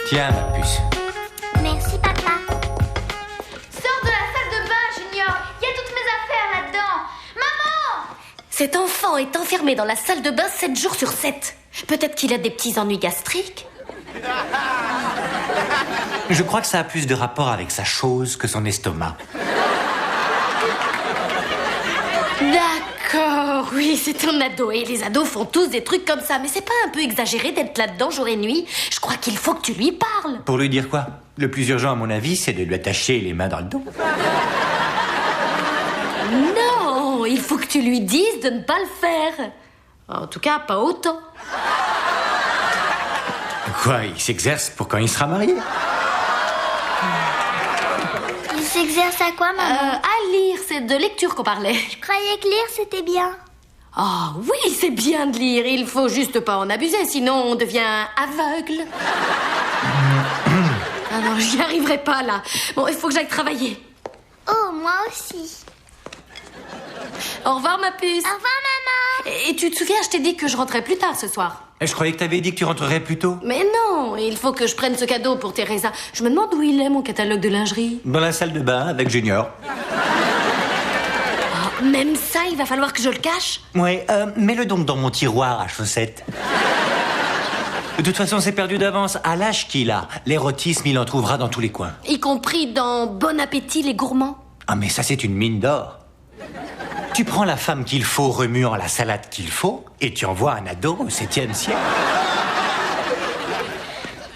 Tiens, ma puce. Merci, papa. Sors de la salle de bain, Junior. Il y a toutes mes affaires là-dedans. Maman! Cet enfant est enfermé dans la salle de bain 7 jours sur 7. Peut-être qu'il a des petits ennuis gastriques. Je crois que ça a plus de rapport avec sa chose que son estomac. D'accord, oui, c'est un ado. Et les ados font tous des trucs comme ça. Mais c'est pas un peu exagéré d'être là-dedans jour et nuit? Je crois qu'il faut que tu lui parles. Pour lui dire quoi? Le plus urgent, à mon avis, c'est de lui attacher les mains dans le dos. Non, il faut que tu lui dises de ne pas le faire. En tout cas, pas autant. Quoi, il s'exerce pour quand il sera marié? Il s'exerce à quoi, maman? À lire, c'est de lecture qu'on parlait. Je croyais que lire, c'était bien. Oh oui, c'est bien de lire. Il faut juste pas en abuser, sinon on devient aveugle. Ah non, j'y arriverai pas là. Bon, il faut que j'aille travailler. Oh, moi aussi. Au revoir, ma puce. Au revoir, maman. Et tu te souviens, je t'ai dit que je rentrais plus tard ce soir. Je croyais que t'avais dit que tu rentrerais plus tôt. Mais non, il faut que je prenne ce cadeau pour Teresa. Je me demande où il est, mon catalogue de lingerie. Dans la salle de bain avec Junior. Oh, même ça, il va falloir que je le cache. Ouais, mets-le donc dans mon tiroir à chaussettes. De toute façon, c'est perdu d'avance. À l'âge qu'il a, l'érotisme, il en trouvera dans tous les coins. Y compris dans Bon Appétit, les gourmands. Ah, mais ça, c'est une mine d'or. Tu prends la femme qu'il faut remuant la salade qu'il faut et tu envoies un ado au 7e siècle.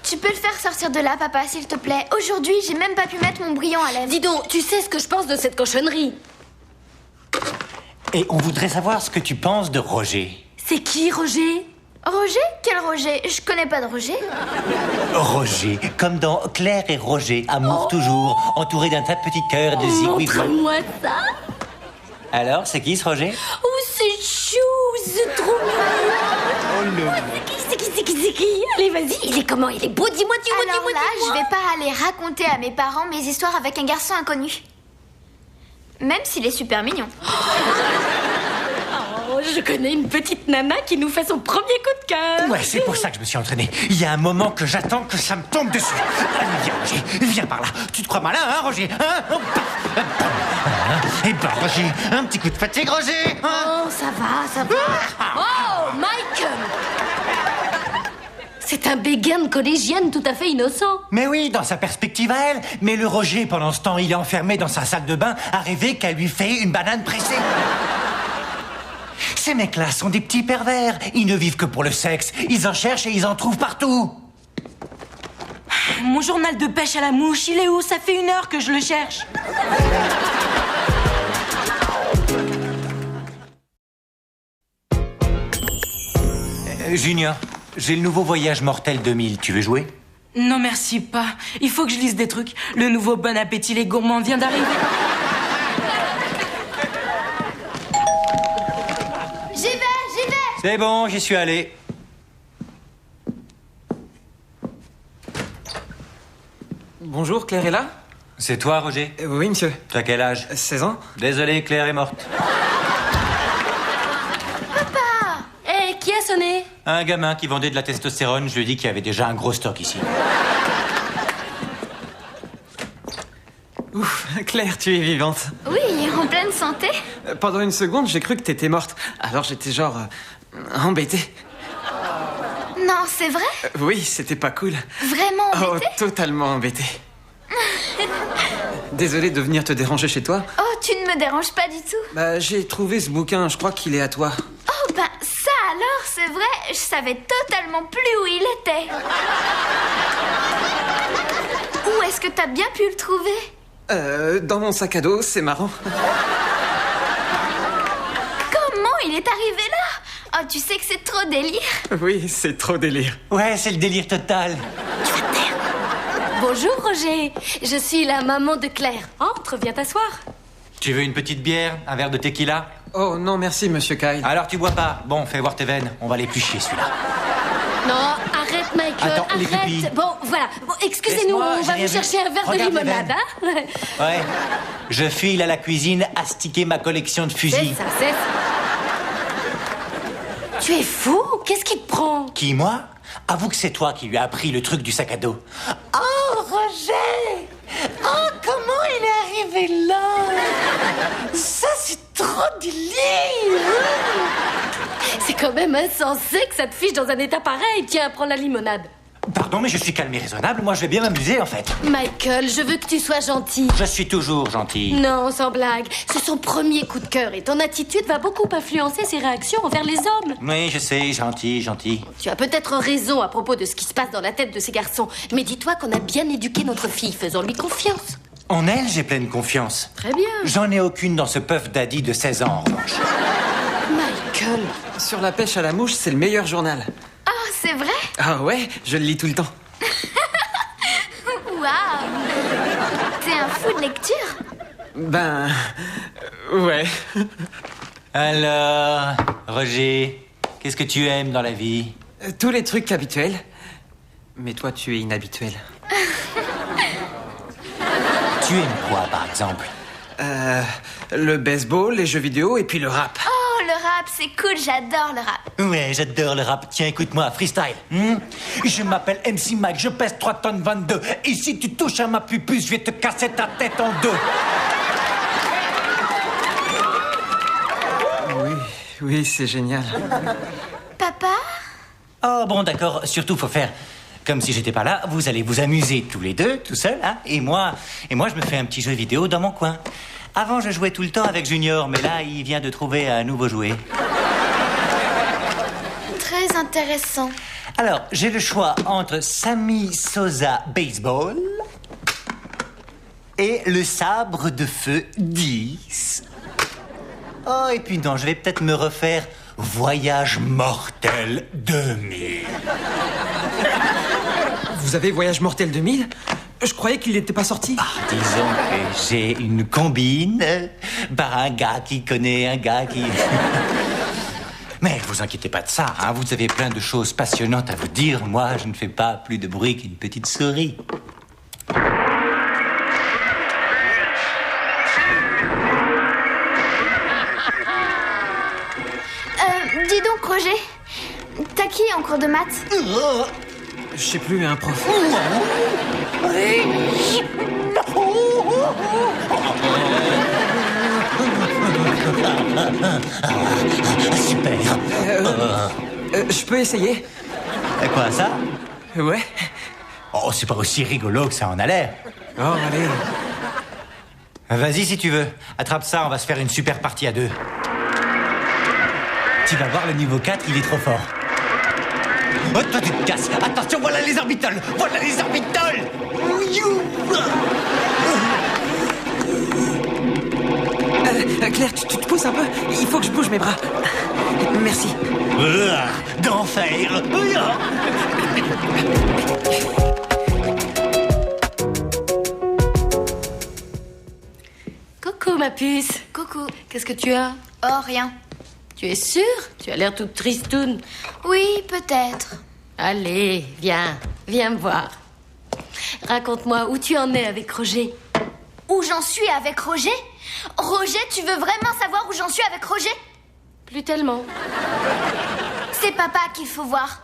Tu peux le faire sortir de là, papa, s'il te plaît. Aujourd'hui, j'ai même pas pu mettre mon brillant à lèvres. Dis donc, tu sais ce que je pense de cette cochonnerie? Et on voudrait savoir ce que tu penses de Roger. C'est qui, Roger? Roger? Quel Roger? Je connais pas de Roger. Roger, comme dans Claire et Roger, amour toujours, entouré d'un tas de petits cœurs de zigouilles. Montre-moi ça. Alors, c'est qui ce Roger? Oh, c'est chou, c'est trop mignon. C'est qui? Allez, vas-y, il est comment? Il est beau, dis-moi. Alors là, je vais pas aller raconter à mes parents mes histoires avec un garçon inconnu. Même s'il est super mignon. Oh, je connais une petite nana qui nous fait son premier coup de cœur. Ouais, c'est pour ça que je me suis entraîné. Il y a un moment que j'attends que ça me tombe dessus. Allez, viens, Roger, viens par là. Tu te crois malin, hein, Roger, hein? Et ben, Roger, un petit coup de fatigue, Roger, hein? Oh, ça va. Oh, Mike! C'est un béguin de collégienne tout à fait innocent. Mais oui, dans sa perspective à elle. Mais le Roger, pendant ce temps, il est enfermé dans sa salle de bain à rêver qu'elle lui fait une banane pressée. Ces mecs-là sont des petits pervers. Ils ne vivent que pour le sexe. Ils en cherchent et ils en trouvent partout. Mon journal de pêche à la mouche, il est où? Ça fait 1 heure que je le cherche. Junior, j'ai le nouveau Voyage Mortel 2000. Tu veux jouer? Non, merci, pas. Il faut que je lise des trucs. Le nouveau Bon Appétit, les gourmands vient d'arriver. J'y vais. C'est bon, j'y suis allé. Bonjour, Claire est là? C'est toi, Roger? Oui, monsieur. Tu as quel âge? 16 ans? Désolé, Claire est morte. Eh, qui a sonné? Un gamin qui vendait de la testostérone, je lui ai dit qu'il y avait déjà un gros stock ici. Ouf, Claire, tu es vivante. Oui, en pleine santé. Pendant une seconde, j'ai cru que t'étais morte. Alors j'étais genre... embêté. Non, c'est vrai? Oui, c'était pas cool. Vraiment Oh, embêté? totalement embêté. Désolé de venir te déranger chez toi. Oh, tu ne me déranges pas du tout. Bah, j'ai trouvé ce bouquin, je crois qu'il est à toi. Oh, ben ça alors, c'est vrai, je savais totalement plus où il était. Où est-ce que t'as bien pu le trouver? Dans mon sac à dos, c'est marrant. Comment il est arrivé là? Oh, tu sais que c'est trop délire. Oui, c'est trop délire. Ouais, c'est le délire total. Bonjour, Roger. Je suis la maman de Claire. Entre, viens t'asseoir. Tu veux une petite bière? Un verre de tequila? Oh, non, merci, monsieur Kyle. Alors tu bois pas. Bon, fais voir tes veines. On va l'éplucher, celui-là. Non, arrête, Michael, Attends, les pupilles. arrête. Bon, voilà. Bon, excusez-nous, Laisse-moi, on j'ai va rien vous vu. chercher un verre de Regarde les limonade, veines. hein? Ouais. Je file à la cuisine astiquer ma collection de C'est fusils. ça. Tu es fou? Qu'est-ce qui te prend? Qui, moi? Avoue que c'est toi qui lui as appris le truc du sac à dos. Oh, Roger! Oh, comment il est arrivé là? Ça, c'est trop délire! C'est quand même insensé que ça te fiche dans un état pareil. Tiens, prends la limonade. Pardon, mais je suis calme et raisonnable. Moi, je vais bien m'amuser, en fait. Michael, je veux que tu sois gentil. Je suis toujours gentil. Non, sans blague. C'est son premier coup de cœur et ton attitude va beaucoup influencer ses réactions envers les hommes. Oui, je sais, gentil, gentil. Tu as peut-être raison à propos de ce qui se passe dans la tête de ces garçons, mais dis-toi qu'on a bien éduqué notre fille, faisons-lui confiance. En elle, j'ai pleine confiance. Très bien. J'en ai aucune dans ce puff daddy de 16 ans, en revanche. Michael. Sur la pêche à la mouche, c'est le meilleur journal. Oh, c'est vrai? Ah ouais, je le lis tout le temps. Waouh! T'es un fou de lecture? Ben... ouais. Alors, Roger, qu'est-ce que tu aimes dans la vie? Tous les trucs habituels. Mais toi, tu es inhabituel. Tu aimes quoi, par exemple? Le baseball, les jeux vidéo et puis le rap. Oh, le rap, c'est cool, j'adore le rap. Ouais, j'adore le rap. Tiens, écoute-moi, freestyle. Je m'appelle MC Mike, je pèse 3 tonnes 22. Et si tu touches à ma pupus, je vais te casser ta tête en deux. Oui, c'est génial. Papa? Oh, bon, d'accord. Surtout, faut faire comme si j'étais pas là. Vous allez vous amuser tous les deux, tout seul, hein. Et moi, je me fais un petit jeu vidéo dans mon coin. Avant, je jouais tout le temps avec Junior, mais là, il vient de trouver un nouveau jouet. Très intéressant. Alors, j'ai le choix entre Sammy Sosa Baseball et le sabre de feu 10. Oh, et puis non, je vais peut-être me refaire Voyage mortel 2000. Vous avez Voyage mortel 2000? Je croyais qu'il n'était pas sorti. Ah, disons que j'ai une combine par un gars qui connaît un gars qui... Mais ne vous inquiétez pas de ça, hein, vous avez plein de choses passionnantes à vous dire. Moi, je ne fais pas plus de bruit qu'une petite souris. Dis donc, Roger, t'as qui en cours de maths? Je sais plus, un prof. Super. Je peux essayer? Et quoi, ça? Ouais. Oh, c'est pas aussi rigolo que ça en a l'air. Oh, allez. Vas-y si tu veux. Attrape ça, on va se faire une super partie à deux. Tu vas voir le niveau 4, il est trop fort. Oh, toi tu te casses. Attention, voilà les orbitales. Voilà les orbitales. Claire, tu te pousses un peu? Il faut que je bouge mes bras. Merci. D'enfer. Coucou, ma puce. Coucou. Qu'est-ce que tu as? Oh, rien. Tu es sûre? Tu as l'air toute tristoune. Oui, peut-être. Allez, viens me voir. Raconte-moi où tu en es avec Roger. Où j'en suis avec Roger? Roger, tu veux vraiment savoir où j'en suis avec Roger? Plus tellement. C'est papa qu'il faut voir.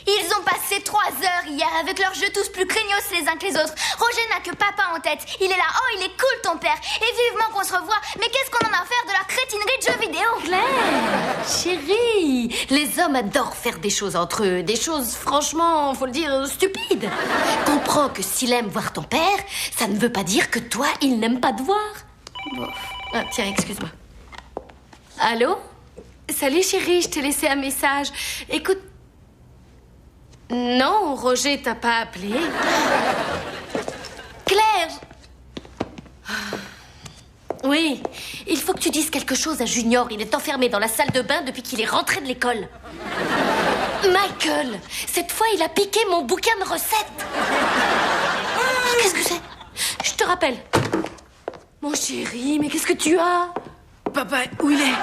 Ils ont passé 3 heures hier avec leurs jeux tous plus craignos les uns que les autres. Roger n'a que papa en tête. Il est là, oh il est cool ton père. Et vivement qu'on se revoie. Mais qu'est-ce qu'on en a à faire de leur crétinerie de jeux vidéo? Claire, chérie, les hommes adorent faire des choses entre eux. Des choses, franchement, faut le dire, stupides. Comprends que s'il aime voir ton père, ça ne veut pas dire que toi, il n'aime pas te voir. Bon. Ah, tiens, excuse-moi. Allô? Salut chérie, je t'ai laissé un message. Écoute... Non, Roger t'a pas appelé. Claire! Oui, il faut que tu dises quelque chose à Junior. Il est enfermé dans la salle de bain depuis qu'il est rentré de l'école. Michael, cette fois, il a piqué mon bouquin de recettes. Qu'est-ce que c'est? Je te rappelle. Mon chéri, mais qu'est-ce que tu as? Papa, où il est?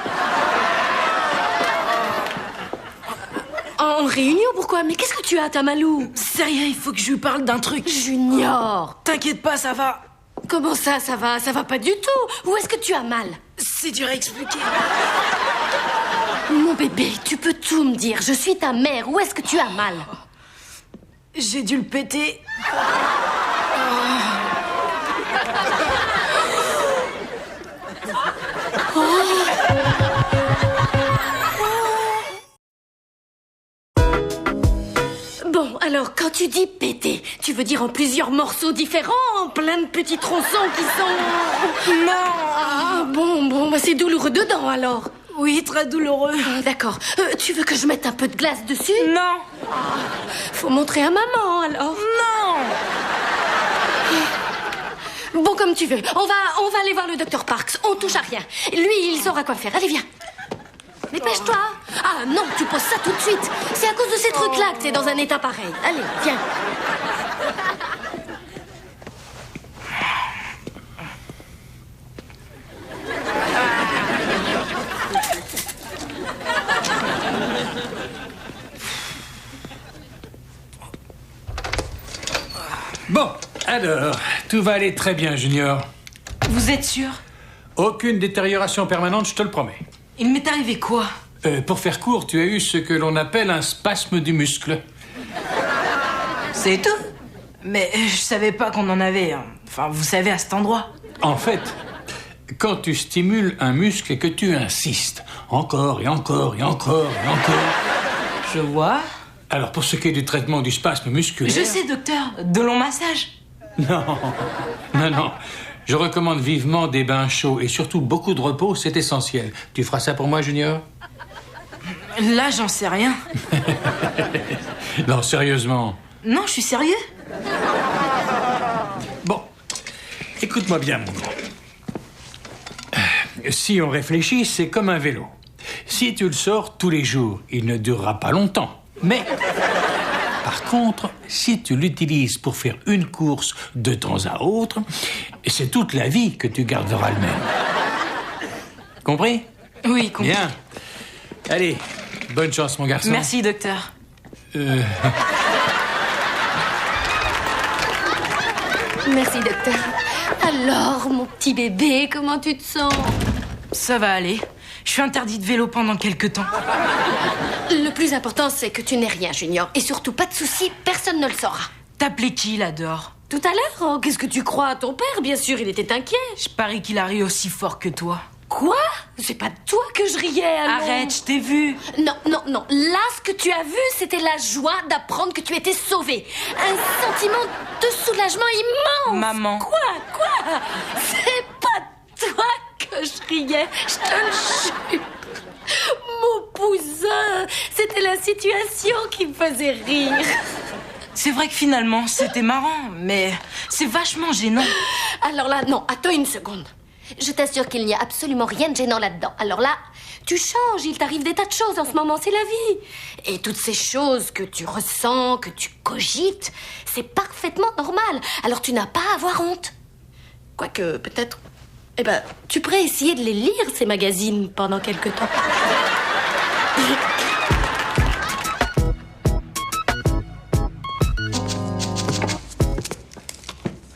En réunion, pourquoi? Mais qu'est-ce que tu as, ta Malou? Sérieux, il faut que je lui parle d'un truc. Junior! T'inquiète pas, ça va. Comment ça, ça va? Ça va pas du tout. Où est-ce que tu as mal? C'est dur à expliquer. Mon Mon bébé, tu peux tout me dire. Je suis ta mère. Où est-ce que tu as mal? J'ai dû le péter. Bon, alors, quand tu dis péter, tu veux dire en plusieurs morceaux différents, en plein de petits tronçons qui sont... Non. Ah, bon, bah c'est douloureux dedans, alors. Oui, très douloureux. Ah, d'accord. Tu veux que je mette un peu de glace dessus? Non. Faut montrer à maman, alors. Non. Bon, comme tu veux. On va aller voir le docteur Parks. On touche à rien. Lui, il saura quoi faire. Allez, viens. Dépêche-toi. Ah non, tu poses ça tout de suite. C'est à cause de ces trucs-là que t'es dans un état pareil. Allez, viens. Bon, alors, tout va aller très bien, Junior. Vous êtes sûr? Aucune détérioration permanente, je te le promets. Il m'est arrivé quoi? Pour faire court, tu as eu ce que l'on appelle un spasme du muscle. C'est tout? Mais je savais pas qu'on en avait. Enfin, vous savez, à cet endroit. En fait, quand tu stimules un muscle et que tu insistes, encore et encore et encore et encore... Je vois. Alors, pour ce qui est du traitement du spasme musculaire... Je sais, docteur. De longs massages. Non. Je recommande vivement des bains chauds et surtout beaucoup de repos, c'est essentiel. Tu feras ça pour moi, Junior? Là, j'en sais rien. Non, sérieusement. Non, je suis sérieux. Bon, écoute-moi bien, mon grand. Si on réfléchit, c'est comme un vélo. Si tu le sors tous les jours, il ne durera pas longtemps. Mais, par contre, si tu l'utilises pour faire une course de temps à autre, c'est toute la vie que tu garderas le même. Compris? Oui, compris. Bien. Allez, bonne chance, mon garçon. Merci, docteur. Merci, docteur. Alors, mon petit bébé, comment tu te sens? Ça va aller. Je suis interdit de vélo pendant quelques temps. Le plus important, c'est que tu n'aies rien, Junior. Et surtout, pas de soucis, personne ne le saura. T'appelais qui, là, dehors? Tout à l'heure? Oh, qu'est-ce que tu crois à ton père? Bien sûr, il était inquiet. Je parie qu'il a ri aussi fort que toi. Quoi? C'est pas de toi que je riais, alors. Arrête, je t'ai vu. Non. Là, ce que tu as vu, c'était la joie d'apprendre que tu étais sauvée. Un sentiment de soulagement immense. Maman. Quoi? C'est pas de toi que je riais, je te le jure. Mon cousin, c'était la situation qui me faisait rire. C'est vrai que finalement, c'était marrant, mais c'est vachement gênant. Alors là, non, attends une seconde. Je t'assure qu'il n'y a absolument rien de gênant là-dedans. Alors là, tu changes, il t'arrive des tas de choses en ce moment, c'est la vie. Et toutes ces choses que tu ressens, que tu cogites, c'est parfaitement normal. Alors tu n'as pas à avoir honte. Quoique, peut-être... Eh ben, tu pourrais essayer de les lire, ces magazines, pendant quelque temps.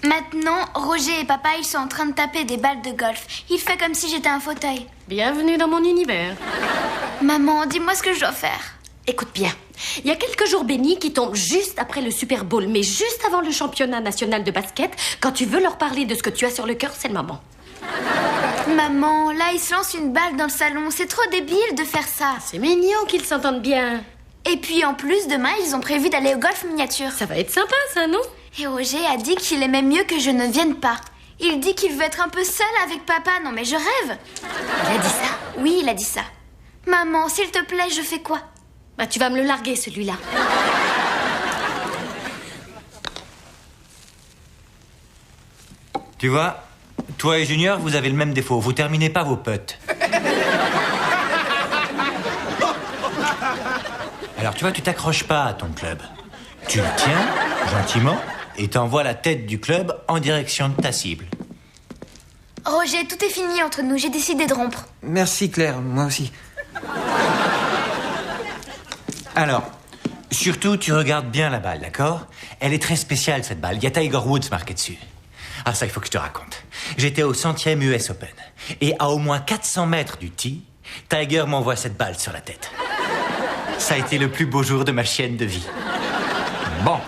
Maintenant, Roger et papa, ils sont en train de taper des balles de golf. Il fait comme si j'étais un fauteuil. Bienvenue dans mon univers. Maman, dis-moi ce que je dois faire. Écoute bien, il y a quelques jours bénis qui tombent juste après le Super Bowl, mais juste avant le championnat national de basket. Quand tu veux leur parler de ce que tu as sur le cœur, c'est le moment. Maman, là, ils se lancent une balle dans le salon. C'est trop débile de faire ça. C'est mignon qu'ils s'entendent bien. Et puis, en plus, demain, ils ont prévu d'aller au golf miniature. Ça va être sympa, ça, non? Et Roger a dit qu'il aimait mieux que je ne vienne pas. Il dit qu'il veut être un peu seul avec papa. Non, mais je rêve. Il a dit ça? Oui, il a dit ça. Maman, s'il te plaît, je fais quoi? Bah, tu vas me le larguer, celui-là. Tu vois, toi et Junior, vous avez le même défaut. Vous terminez pas vos putts. Alors, tu vois, tu t'accroches pas à ton club. Tu le tiens, gentiment, et t'envoies la tête du club en direction de ta cible. Roger, tout est fini entre nous. J'ai décidé de rompre. Merci, Claire, moi aussi. Alors, surtout, tu regardes bien la balle, d'accord? Elle est très spéciale, cette balle. Il y a Tiger Woods marqué dessus. Ah, ça, il faut que je te raconte. J'étais au 100e US Open. Et à au moins 400 mètres du tee, Tiger m'envoie cette balle sur la tête. Ça a été le plus beau jour de ma chienne de vie. Bon,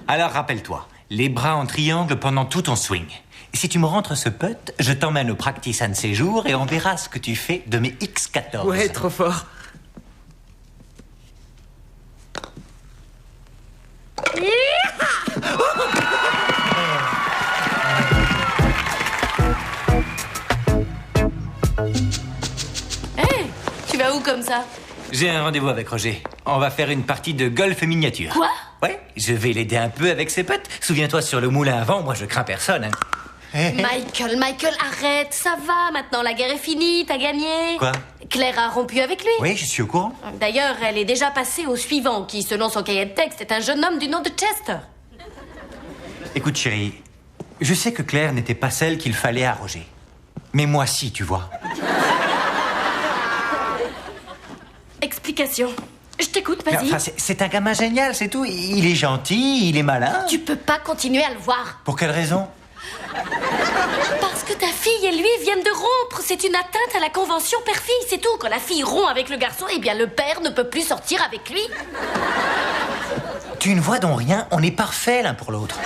alors rappelle-toi, les bras en triangle pendant tout ton swing. Si tu me rentres ce putt, je t'emmène au practice un de ces jours et on verra ce que tu fais de mes X14. Ouais, trop fort. Hé, tu vas où comme ça? J'ai un rendez-vous avec Roger. On va faire une partie de golf miniature. Quoi? Ouais, je vais l'aider un peu avec ses putts. Souviens-toi, sur le moulin à vent, moi je crains personne. Hein. Michael, arrête, ça va, maintenant la guerre est finie, t'as gagné. Quoi? Claire a rompu avec lui. Oui, je suis au courant. D'ailleurs, elle est déjà passée au suivant, qui, selon son cahier de texte, est un jeune homme du nom de Chester. Écoute, chérie, je sais que Claire n'était pas celle qu'il fallait à Roger. Mais moi, si, tu vois. Explication. Je t'écoute, vas-y. Enfin, c'est un gamin génial, c'est tout. Il est gentil, il est malin. Tu peux pas continuer à le voir. Pour quelle raison? Parce que ta fille et lui viennent de rompre. C'est une atteinte à la convention père-fille, c'est tout. Quand la fille rompt avec le garçon, eh bien le père ne peut plus sortir avec lui. Tu ne vois donc rien, on est parfaits l'un pour l'autre.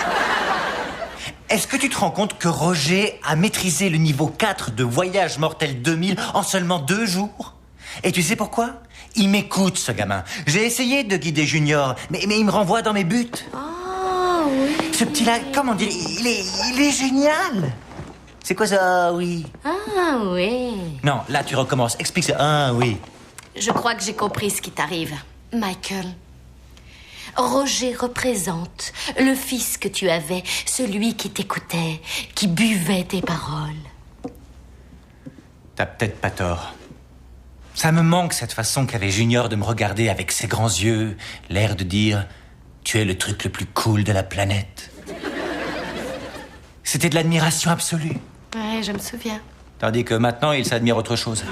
Est-ce que tu te rends compte que Roger a maîtrisé le niveau 4 de Voyage Mortel 2000 en seulement 2 jours? Et tu sais pourquoi? Il m'écoute, ce gamin. J'ai essayé de guider Junior, mais il me renvoie dans mes buts. Oh, oui. Ce petit-là, comment dire, il est génial. C'est quoi ça? Ah oui. Ah, oui. Non, là, tu recommences. Explique ça. Ah oui. Je crois que j'ai compris ce qui t'arrive. Michael, Roger représente le fils que tu avais, celui qui t'écoutait, qui buvait tes paroles. T'as peut-être pas tort. Ça me manque cette façon qu'avait Junior de me regarder avec ses grands yeux, l'air de dire « Tu es le truc le plus cool de la planète ». C'était de l'admiration absolue. Ouais, je me souviens. Tandis que maintenant, il s'admire autre chose.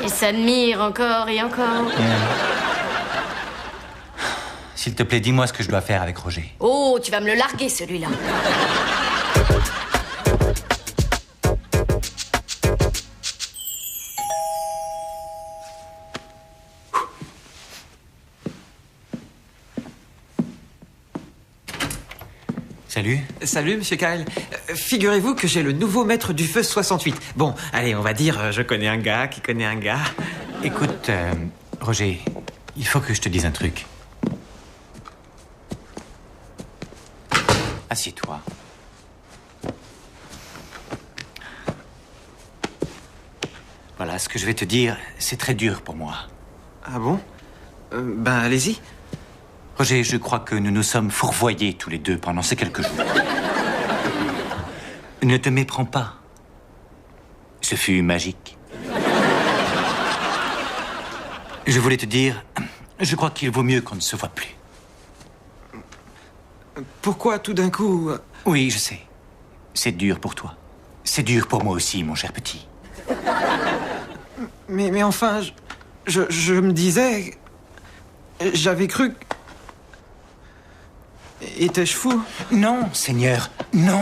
Il s'admire encore et encore. S'il te plaît, dis-moi ce que je dois faire avec Roger. Oh, tu vas me le larguer, celui-là. Salut. Salut, monsieur Kyle. Figurez-vous que j'ai le nouveau maître du feu 68. Bon, allez, on va dire, je connais un gars qui connaît un gars. Écoute, Roger, il faut que je te dise un truc. Assieds-toi. Voilà, ce que je vais te dire, c'est très dur pour moi. Ah bon? Ben, allez-y. Roger, je crois que nous nous sommes fourvoyés tous les deux pendant ces quelques jours. Ne te méprends pas. Ce fut magique. Je voulais te dire, je crois qu'il vaut mieux qu'on ne se voit plus. Pourquoi tout d'un coup... Oui, je sais. C'est dur pour toi. C'est dur pour moi aussi, mon cher petit. Mais enfin, je me disais... J'avais cru... Étais-je fou? Non, Seigneur, non.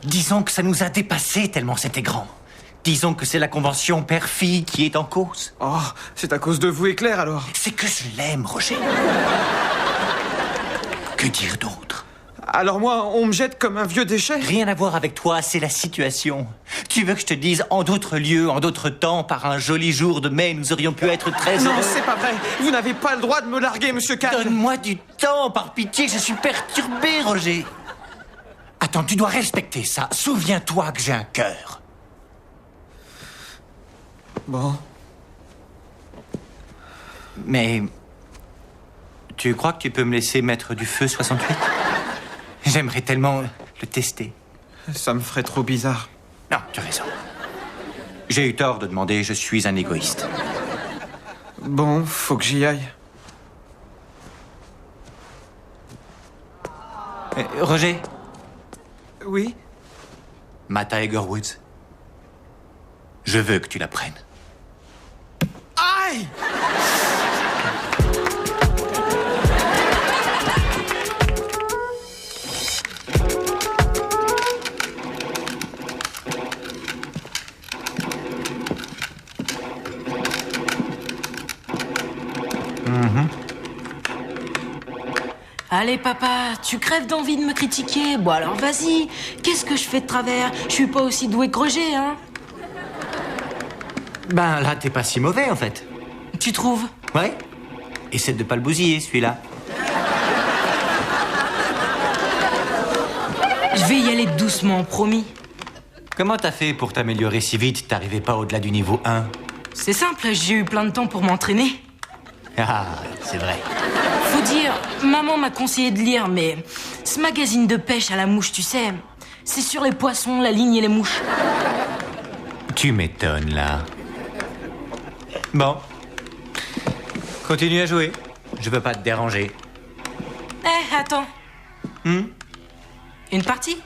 Disons que ça nous a dépassés tellement c'était grand. Disons que c'est la convention père-fille qui est en cause. Oh, c'est à cause de vous et Claire, alors. C'est que je l'aime, Roger. Que dire d'autre? Alors moi, on me jette comme un vieux déchet? Rien à voir avec toi, c'est la situation. Tu veux que je te dise, en d'autres lieux, en d'autres temps, par un joli jour de mai, nous aurions pu être très heureux. Non, c'est pas vrai. Vous n'avez pas le droit de me larguer, monsieur Kyle. Donne-moi du temps, par pitié, je suis perturbé, Roger. Attends, tu dois respecter ça. Souviens-toi que j'ai un cœur. Bon. Mais... tu crois que tu peux me laisser mettre du feu 68? J'aimerais tellement le tester. Ça me ferait trop bizarre. Non, tu as raison. J'ai eu tort de demander, je suis un égoïste. Bon, faut que j'y aille. Roger? Oui? Ma Tiger Woods. Je veux que tu la prennes. Aïe! Allez, papa, tu crèves d'envie de me critiquer. Bon, alors vas-y. Qu'est-ce que je fais de travers? Je suis pas aussi doué que Roger, hein? Ben là, t'es pas si mauvais en fait. Tu trouves? Ouais. Essaie de pas le bousiller, celui-là. Je vais y aller doucement, promis. Comment t'as fait pour t'améliorer si vite? T'arrivais pas au-delà du niveau 1? C'est simple, j'ai eu plein de temps pour m'entraîner. Ah, c'est vrai. Faut dire, maman m'a conseillé de lire, mais ce magazine de pêche à la mouche, tu sais, c'est sur les poissons, la ligne et les mouches. Tu m'étonnes, là. Bon. Continue à jouer. Je veux pas te déranger. Eh, attends. Une partie?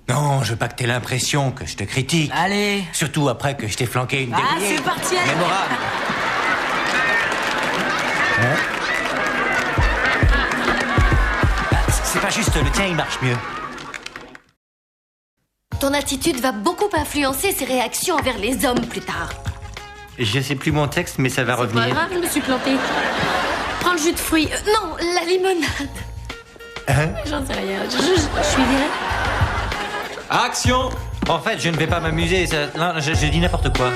Non, je veux pas que t'aies l'impression que je te critique. Allez. Surtout après que je t'ai flanqué une Ah, débrouillée. c'est parti, allez. Mémorable. C'est pas juste, le tien il marche mieux. Ton attitude va beaucoup influencer ses réactions envers les hommes plus tard. Je sais plus mon texte, mais ça va Pas revenir. grave, je me suis plantée. Prends le jus de fruits. Non, la limonade. Hein? J'en sais rien. Je suis virée. Action! En fait, je ne vais pas m'amuser. Non, je dis n'importe quoi.